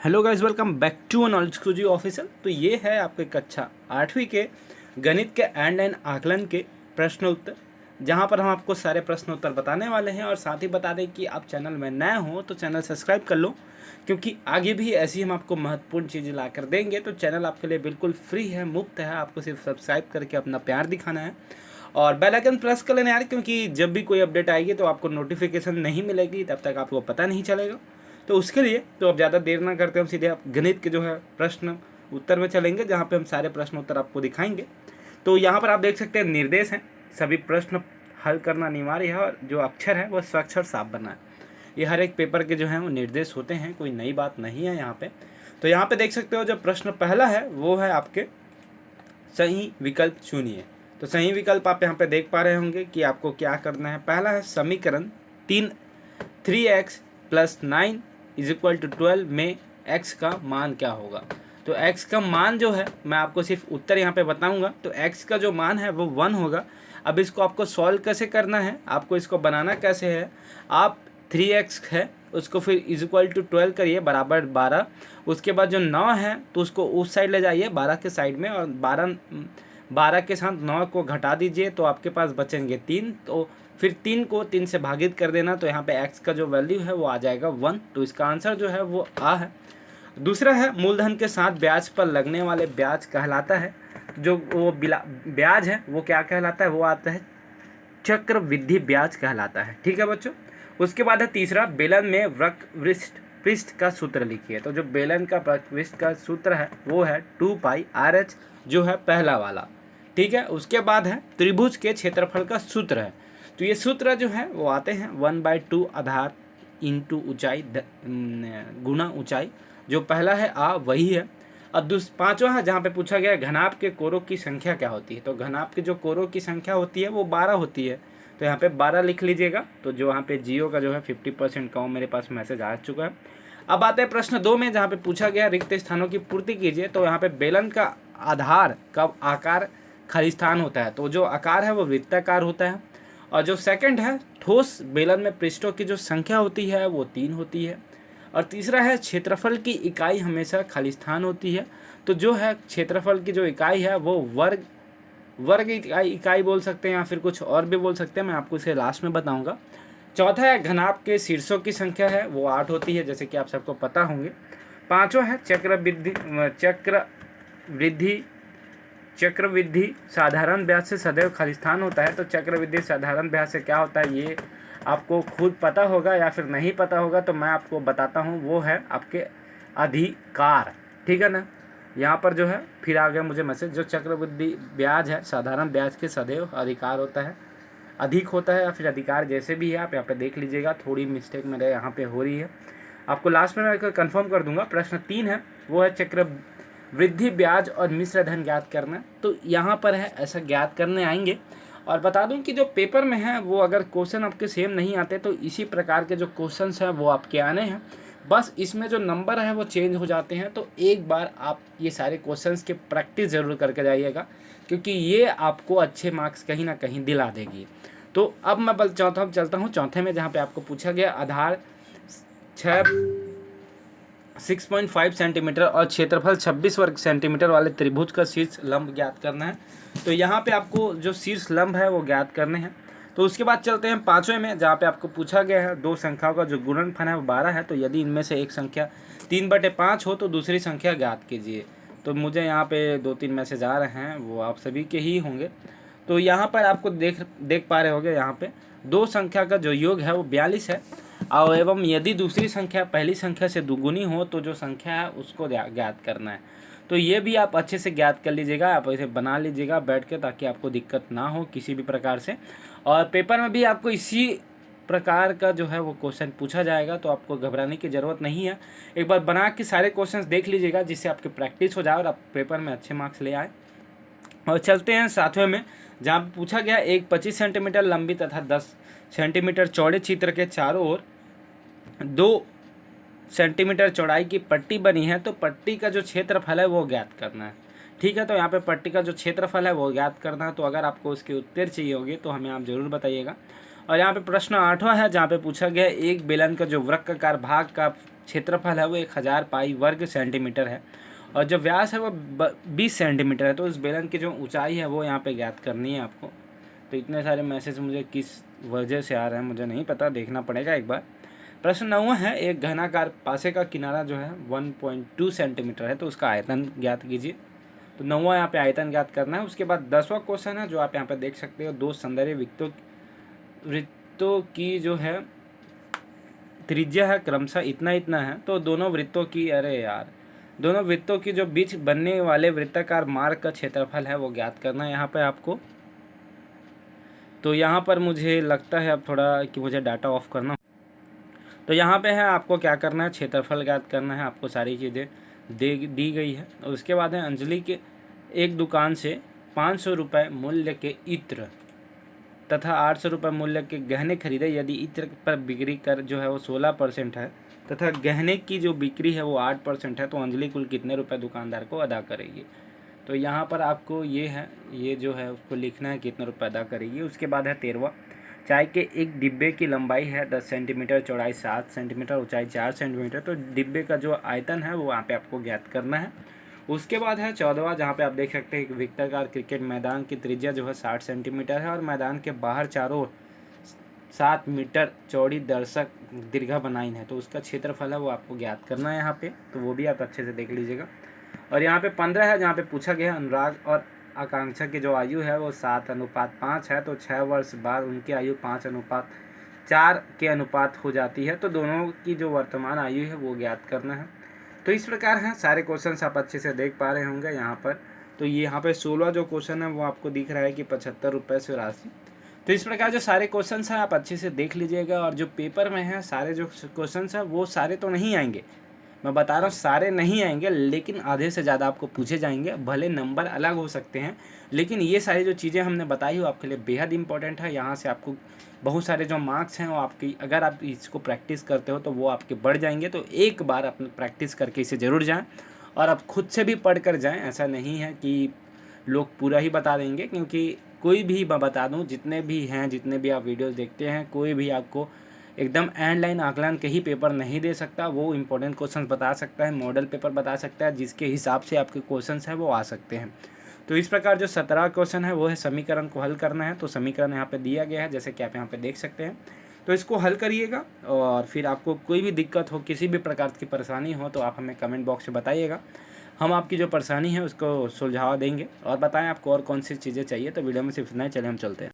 Hello guys, welcome back to knowledge cruzy official. तो ये है आपके कक्षा 8वीं के गणित के एंड आकलन के प्रश्न उत्तर, जहां पर हम आपको सारे प्रश्न उत्तर बताने वाले हैं। और साथ ही बता दें कि आप चैनल में नए हो तो चैनल सब्सक्राइब कर लो, क्योंकि आगे भी ऐसी हम आपको महत्वपूर्ण चीज़ें ला कर देंगे। तो चैनल आपके लिए बिल्कुल फ्री है, मुफ्त है, आपको सिर्फ सब्सक्राइब करके अपना प्यार दिखाना है और बेल आइकन प्रेस कर लेना यार, क्योंकि जब भी कोई अपडेट आएगी तो आपको नोटिफिकेशन नहीं मिलेगी, तब तक आपको पता नहीं चलेगा। तो उसके लिए तो अब ज़्यादा देर ना करते हम सीधे आप गणित के जो है प्रश्न उत्तर में चलेंगे, जहाँ पे हम सारे प्रश्न उत्तर आपको दिखाएंगे। तो यहाँ पर आप देख सकते हैं निर्देश हैं, सभी प्रश्न हल करना अनिवार्य है और जो अक्षर है वो स्वच्छ और साफ बनना है। ये हर एक पेपर के जो है वो निर्देश होते हैं, कोई नई बात नहीं है यहाँ पे। तो यहाँ पे देख सकते हो जो प्रश्न पहला है वो है आपके सही विकल्प चुनिए। तो सही विकल्प आप यहाँ पे देख पा रहे होंगे कि आपको क्या करना है। पहला है समीकरण 3x + 9 = 12 में x का मान क्या होगा। तो x का मान जो है मैं आपको सिर्फ उत्तर यहाँ पे बताऊंगा। तो x का जो मान है वो 1 होगा। अब इसको आपको सॉल्व कैसे करना है, आपको इसको बनाना कैसे है, आप 3x है उसको फिर =12 करिए बराबर 12। उसके बाद जो 9 है तो उसको उस साइड ले जाइए 12 के साइड में, और 12 के साथ 9 को घटा दीजिए तो आपके पास बचेंगे 3। तो फिर 3 को 3 से भागित कर देना, तो यहाँ पे x का जो वैल्यू है वो आ जाएगा 1। तो इसका आंसर जो है वो आ है। दूसरा है मूलधन के साथ ब्याज पर लगने वाले ब्याज कहलाता है, जो वो ब्याज है वो क्या कहलाता है, वो आता है चक्रवृद्धि ब्याज कहलाता है। ठीक है बच्चों। उसके बाद है तीसरा, बेलन में वृत्त पृष्ठ का सूत्र लिखिए। तो जो बेलन का पृष्ठ का सूत्र है वो है 2πRh, जो है पहला वाला। ठीक है। उसके बाद है त्रिभुज के क्षेत्रफल का सूत्र है। तो ये सूत्र जो है वो आते हैं 1/2 आधार इंटू ऊंचाई गुना ऊंचाई। जो पहला है वही है। और पांचवा है जहाँ पे पूछा गया घनाभ के कोरों की संख्या क्या होती है। तो घनाभ के जो कोरों की संख्या होती है वो 12 होती है। तो यहाँ पे 12 लिख लीजिएगा। तो जो यहाँ पे जियो का जो है 50% का मेरे पास मैसेज आ चुका है। अब आते हैं प्रश्न 2 में, जहाँ पे पूछा गया रिक्त स्थानों की पूर्ति कीजिए। तो यहाँ पे बेलन का आधार का आकार खलिस्तान होता है, तो जो आकार है वो वृत्ताकार होता है। और जो सेकंड है ठोस बेलन में पृष्ठों की जो संख्या होती है वो 3 होती है। और तीसरा है क्षेत्रफल की इकाई हमेशा खालिस्तान होती है। तो जो है क्षेत्रफल की जो इकाई है वो वर्ग इकाई बोल सकते हैं, या फिर कुछ और भी बोल सकते हैं, मैं आपको इसे लास्ट में बताऊंगा। चौथा है घनाभ के शीर्षों की संख्या है वो 8 होती है, जैसे कि आप सबको पता होंगे। पांचवा है चक्रवृद्धि साधारण ब्याज से सदैव खालिस्तान होता है। तो चक्रवृद्धि साधारण ब्याज से क्या होता है ये आपको खुद पता होगा या फिर नहीं पता होगा, तो मैं आपको बताता हूँ। वो है आपके अधिकार। ठीक है ना। यहाँ पर जो है फिर आ गया मुझे मैसेज, जो चक्रवृद्धि ब्याज है साधारण ब्याज के सदैव अधिकार होता है, अधिक होता है या फिर अधिकार, जैसे भी है आप यहाँ पे देख लीजिएगा। थोड़ी मिस्टेक मेरे यहाँ पे हो रही है, आपको लास्ट में मैं कंफर्म कर दूंगा। प्रश्न 3 है वो है चक्रवृद्धि ब्याज और मिश्र धन ज्ञात करना। तो यहाँ पर है ऐसा ज्ञात करने आएंगे। और बता दूं कि जो पेपर में है वो अगर क्वेश्चन आपके सेम नहीं आते तो इसी प्रकार के जो क्वेश्चंस हैं वो आपके आने हैं, बस इसमें जो नंबर है वो चेंज हो जाते हैं। तो एक बार आप ये सारे क्वेश्चंस की प्रैक्टिस ज़रूर करके जाइएगा, क्योंकि ये आपको अच्छे मार्क्स कहीं ना कहीं दिला देगी। तो अब मैं चौथा चलता हूँ, चौथे में जहाँ पे आपको पूछा गया आधार 6.5 सेंटीमीटर और क्षेत्रफल 26 वर्ग सेंटीमीटर वाले त्रिभुज का शीर्ष लंब ज्ञात करना है। तो यहाँ पे आपको जो शीर्ष लंब है वो ज्ञात करने हैं। तो उसके बाद चलते हैं पाँचवें में, जहाँ पे आपको पूछा गया है दो संख्याओं का जो गुणनफल है वो 12 है। तो यदि इनमें से एक संख्या 3/5 हो तो दूसरी संख्या ज्ञात कीजिए। तो मुझे यहाँ पे 2-3 मैसेज आ रहे हैं, वो आप सभी के ही होंगे। तो यहाँ पर आपको देख पा रहे होंगे, यहाँ पे दो संख्या का जो योग है वो 42 है। और एवं यदि दूसरी संख्या पहली संख्या से दुगुनी हो तो जो संख्या है उसको ज्ञात करना है। तो ये भी आप अच्छे से ज्ञात कर लीजिएगा, आप इसे बना लीजिएगा बैठ के, ताकि आपको दिक्कत ना हो किसी भी प्रकार से। और पेपर में भी आपको इसी प्रकार का जो है वो क्वेश्चन पूछा जाएगा, तो आपको घबराने की ज़रूरत नहीं है। एक बार बना के सारे क्वेश्चंस देख लीजिएगा, जिससे आपकी प्रैक्टिस हो जाए और आप पेपर में अच्छे मार्क्स ले आए। और चलते हैं सातवें में, जहाँ पूछा गया एक 25 सेंटीमीटर लंबी तथा 10 सेंटीमीटर चौड़े चित्र के चारों ओर 2 सेंटीमीटर चौड़ाई की पट्टी बनी है। तो पट्टी का जो क्षेत्रफल है वो ज्ञात करना है। ठीक है। तो यहाँ पे पट्टी का जो क्षेत्रफल है वो ज्ञात करना है। तो अगर आपको उसके उत्तर चाहिए होगी तो हमें आप ज़रूर बताइएगा। और यहाँ पे प्रश्न 8वां है, जहाँ पे पूछा गया एक बेलन का जो वृत्ताकार भाग का क्षेत्रफल है वो 1000 पाई वर्ग सेंटीमीटर है और जो व्यास है वो 20 सेंटीमीटर है। तो उस बेलन की जो ऊंचाई है वो यहाँ पे ज्ञात करनी है आपको। तो इतने सारे मैसेज मुझे किस वजह से आ रहे हैं मुझे नहीं पता, देखना पड़ेगा एक बार। प्रश्न 9 है, एक घनाकार पासे का किनारा जो है 1.2 सेंटीमीटर है, तो उसका आयतन ज्ञात कीजिए। तो 9वां यहाँ पे आयतन ज्ञात करना है। उसके बाद 10वां क्वेश्चन है जो आप यहाँ पे देख सकते हो, दो सौंदर्य वृत्तों की जो है त्रिज्या है क्रमशः इतना इतना है। तो दोनों वृत्तों की, अरे यार, दोनों वृत्तों की जो बीच बनने वाले वृत्ताकार मार्ग का क्षेत्रफल है वो ज्ञात करना है यहाँ पे आपको। तो यहाँ पर मुझे लगता है अब थोड़ा कि मुझे डाटा ऑफ करना। तो यहाँ पे है आपको क्या करना है, क्षेत्रफल ज्ञात करना है, आपको सारी चीज़ें दी गई है। और उसके बाद है अंजलि के एक दुकान से 500 रुपये मूल्य के इत्र तथा 800 रुपये मूल्य के गहने खरीदे। यदि इत्र पर बिक्री कर जो है वो 16% है तथा गहने की जो बिक्री है वो 8% है, तो अंजलि कुल कितने रुपए दुकानदार को अदा करेगी। तो यहाँ पर आपको ये है, ये जो है उसको लिखना है कितने रुपये अदा करेगी। उसके बाद है 13वां, चाय के एक डिब्बे की लंबाई है 10 सेंटीमीटर, चौड़ाई 7 सेंटीमीटर, ऊंचाई 4 सेंटीमीटर। तो डिब्बे का जो आयतन है वो वहाँ पे आपको ज्ञात करना है। उसके बाद है 14वां, जहाँ पे आप देख सकते हैं वृत्ताकार क्रिकेट मैदान की त्रिज्या जो है 60 सेंटीमीटर है और मैदान के बाहर चारों 7 मीटर चौड़ी दर्शक दीर्घा बनाइन है। तो उसका क्षेत्रफल है वो आपको ज्ञात करना है यहाँ पे, तो वो भी आप अच्छे से देख लीजिएगा। और यहाँ पे 15 है, जहाँ पे पूछा गया अनुराग और आकांक्षा की जो आयु है वो 7:5 है। तो 6 वर्ष बाद उनकी आयु 5:4 के अनुपात हो जाती है। तो दोनों की जो वर्तमान आयु है वो ज्ञात करना है। तो इस प्रकार हैं सारे क्वेश्चंस, आप अच्छे से देख पा रहे होंगे यहाँ पर। तो ये यहाँ पे 16 जो क्वेश्चन है वो आपको दिख रहा है कि 75 रुपये से राशि। तो इस प्रकार जो सारे क्वेश्चंस हैं आप अच्छे से देख लीजिएगा। और जो पेपर में है सारे जो क्वेश्चंस हैं वो सारे तो नहीं आएंगे, मैं बता रहा हूँ सारे नहीं आएंगे, लेकिन आधे से ज़्यादा आपको पूछे जाएंगे। भले नंबर अलग हो सकते हैं, लेकिन ये सारी जो चीज़ें हमने बताई वो आपके लिए बेहद इंपॉर्टेंट है। यहाँ से आपको बहुत सारे जो मार्क्स हैं वो आपकी, अगर आप इसको प्रैक्टिस करते हो तो वो आपके बढ़ जाएंगे। तो एक बार अपने प्रैक्टिस करके इसे ज़रूर जाएँ और आप खुद से भी पढ़ कर जाएँ। ऐसा नहीं है कि लोग पूरा ही बता देंगे, क्योंकि कोई भी मैं बता दूँ, जितने भी हैं, जितने भी आप वीडियोज़ देखते हैं, कोई भी आपको एकदम एंड लाइन आकलन के ही पेपर नहीं दे सकता। वो इंपॉर्टेंट क्वेश्चंस बता सकता है, मॉडल पेपर बता सकता है, जिसके हिसाब से आपके क्वेश्चंस हैं वो आ सकते हैं। तो इस प्रकार जो 17 क्वेश्चन है वो है समीकरण को हल करना है। तो समीकरण यहाँ पे दिया गया है, जैसे कि आप यहाँ पे देख सकते हैं। तो इसको हल करिएगा और फिर आपको कोई भी दिक्कत हो, किसी भी प्रकार की परेशानी हो तो आप हमें कमेंट बॉक्स में बताइएगा। हम आपकी जो परेशानी है उसको सुलझा देंगे और बताएं आपको और कौन सी चीज़ें चाहिए। तो वीडियो में सिर्फ इतना ही, चले हम चलते हैं।